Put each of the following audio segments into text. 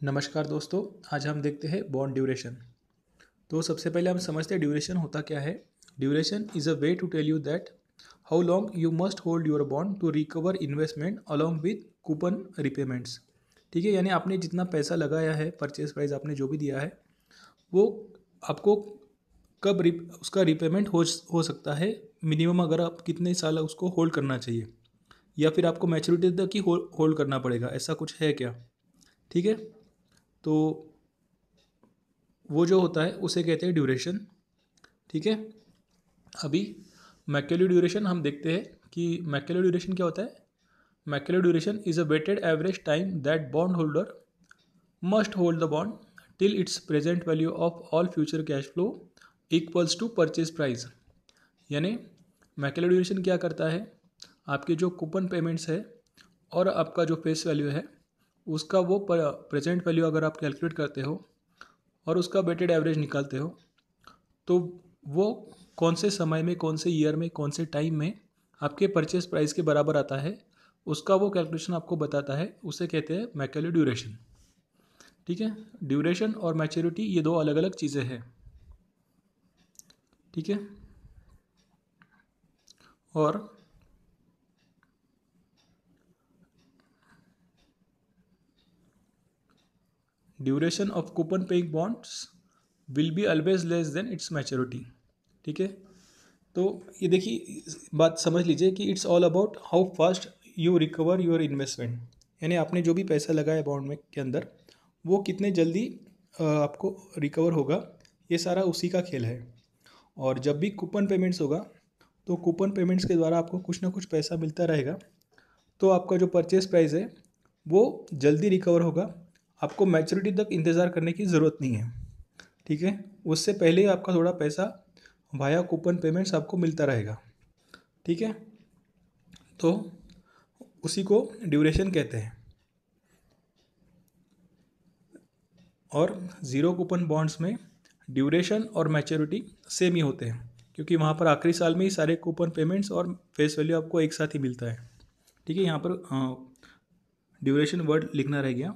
नमस्कार दोस्तों। आज हम देखते हैं बॉन्ड ड्यूरेशन। तो सबसे पहले हम समझते हैं ड्यूरेशन होता क्या है। Duration is a way to tell you that how long you must hold your bond to recover investment along with coupon repayments. ठीक है, यानी आपने जितना पैसा लगाया है, परचेज प्राइस आपने जो भी दिया है, वो आपको कब उसका रिपेमेंट हो सकता है। मिनिमम अगर आप कितने साल उसको होल्ड करना चाहिए, या फिर आपको मैच्योरिटी तक ही होल्ड करना पड़ेगा, ऐसा कुछ है क्या। ठीक है, तो वो जो होता है उसे कहते हैं ड्यूरेशन। ठीक है, अभी मैकेलो ड्यूरेशन हम देखते हैं कि मैकेलो ड्यूरेशन क्या होता है। Macaulay duration is a weighted average time that bond holder must hold the bond till its present value of all future cash flow equals to purchase price. यानी मैकेलो ड्यूरेशन क्या करता है, आपके जो कूपन पेमेंट्स है और आपका जो फेस वैल्यू है उसका वो प्रेजेंट वैल्यू अगर आप कैलकुलेट करते हो और उसका वेटेड एवरेज निकालते हो, तो वो कौन से समय में, कौन से ईयर में, कौन से टाइम में आपके परचेस प्राइस के बराबर आता है, उसका वो कैलकुलेशन आपको बताता है। उसे कहते हैं मैकेलो ड्यूरेशन। ठीक है, ड्यूरेशन और मैच्योरिटी ये दो अलग अलग चीज़ें हैं। ठीक है, और duration of coupon paying bonds will be always less than it's maturity. ठीक है, तो ये देखिए, बात समझ लीजिए कि it's all about how fast you recover your investment. यानी आपने जो भी पैसा लगाया बॉन्ड में के अंदर, वो कितने जल्दी आपको रिकवर होगा, ये सारा उसी का खेल है। और जब भी कूपन पेमेंट्स होगा, तो कूपन पेमेंट्स के द्वारा आपको कुछ ना कुछ पैसा मिलता रहेगा, तो आपका जो परचेस प्राइस है वो जल्दी रिकवर होगा। आपको मैच्योरिटी तक इंतज़ार करने की ज़रूरत नहीं है। ठीक है, उससे पहले ही आपका थोड़ा पैसा वाया कूपन पेमेंट्स आपको मिलता रहेगा। ठीक है, तो उसी को ड्यूरेशन कहते हैं। और ज़ीरो कूपन बॉन्ड्स में ड्यूरेशन और मैच्योरिटी सेम ही होते हैं, क्योंकि वहाँ पर आखिरी साल में ही सारे कूपन पेमेंट्स और फेस वैल्यू आपको एक साथ ही मिलता है। ठीक है, यहाँ पर ड्यूरेशन वर्ड लिखना रह गया।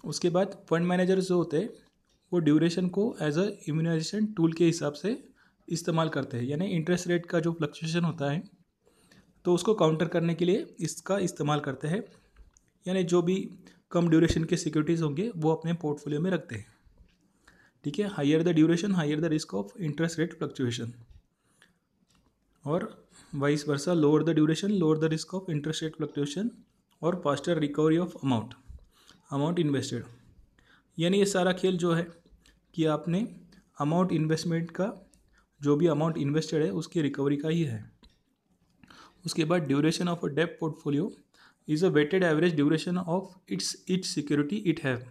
उसके बाद फंड मैनेजर्स जो होते हैं वो ड्यूरेशन को एज अ इम्यूनाइजेशन टूल के हिसाब से इस्तेमाल करते हैं। यानी इंटरेस्ट रेट का जो फ्लक्चुएशन होता है, तो उसको काउंटर करने के लिए इसका इस्तेमाल करते हैं। यानी जो भी कम ड्यूरेशन के सिक्योरिटीज़ होंगे वो अपने पोर्टफोलियो में रखते हैं। ठीक है, higher the duration higher the risk of interest rate fluctuation, और vice versa, lower the duration lower the risk of interest rate fluctuation और faster recovery of amount invested. यानी ये सारा खेल जो है कि आपने अमाउंट इन्वेस्टमेंट का, जो भी अमाउंट इन्वेस्टेड है उसकी रिकवरी का ही है। उसके बाद duration of a debt portfolio is a weighted average duration of its security it have.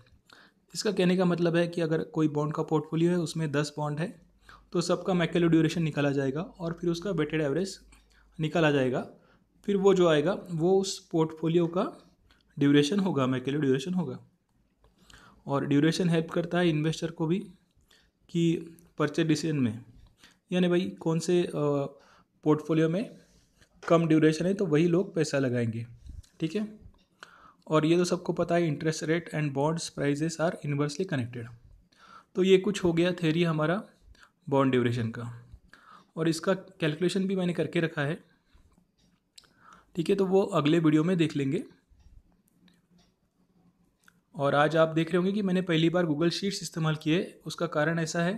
इसका कहने का मतलब है कि अगर कोई बॉन्ड का पोर्टफोलियो है, उसमें 10 बॉन्ड है, तो सबका मैकेलो ड्यूरेशन निकाला जाएगा और फिर उसका वेटेड एवरेज निकाला जाएगा। फिर वो जो आएगा वो उस पोर्टफोलियो का ड्यूरेशन होगा, मैकेलो ड्यूरेशन होगा। और ड्यूरेशन हेल्प करता है इन्वेस्टर को भी कि परचेज डिसीजन में, यानी भाई कौन से पोर्टफोलियो में कम ड्यूरेशन है तो वही लोग पैसा लगाएंगे। ठीक है, और ये तो सबको पता है, interest rate and bonds prices are inversely connected. तो ये कुछ हो गया थ्योरी हमारा बॉन्ड ड्यूरेशन का, और इसका कैलकुलेशन भी मैंने करके रखा है। ठीक है, तो वो अगले वीडियो में देख लेंगे। और आज आप देख रहे होंगे कि मैंने पहली बार गूगल शीट्स इस्तेमाल किए। उसका कारण ऐसा है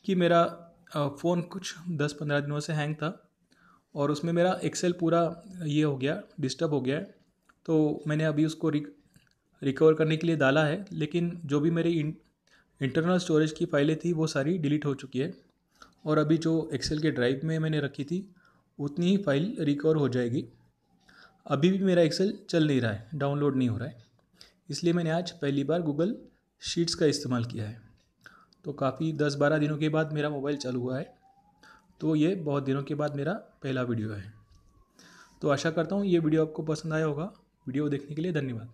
कि मेरा फ़ोन कुछ 10-15 दिनों से हैंग था, और उसमें मेरा एक्सेल पूरा ये हो गया, डिस्टर्ब हो गया है। तो मैंने अभी उसको रिकवर करने के लिए डाला है, लेकिन जो भी मेरी इंटरनल स्टोरेज की फाइलें थी वो सारी डिलीट हो चुकी है, और अभी जो एक्सेल के ड्राइव में मैंने रखी थी उतनी ही फाइल रिकवर हो जाएगी। अभी भी मेरा एक्सेल चल नहीं रहा है, डाउनलोड नहीं हो रहा है, इसलिए मैंने आज पहली बार गूगल शीट्स का इस्तेमाल किया है। तो काफ़ी 10-12 दिनों के बाद मेरा मोबाइल चालू हुआ है, तो ये बहुत दिनों के बाद मेरा पहला वीडियो है। तो आशा करता हूँ ये वीडियो आपको पसंद आया होगा। वीडियो देखने के लिए धन्यवाद।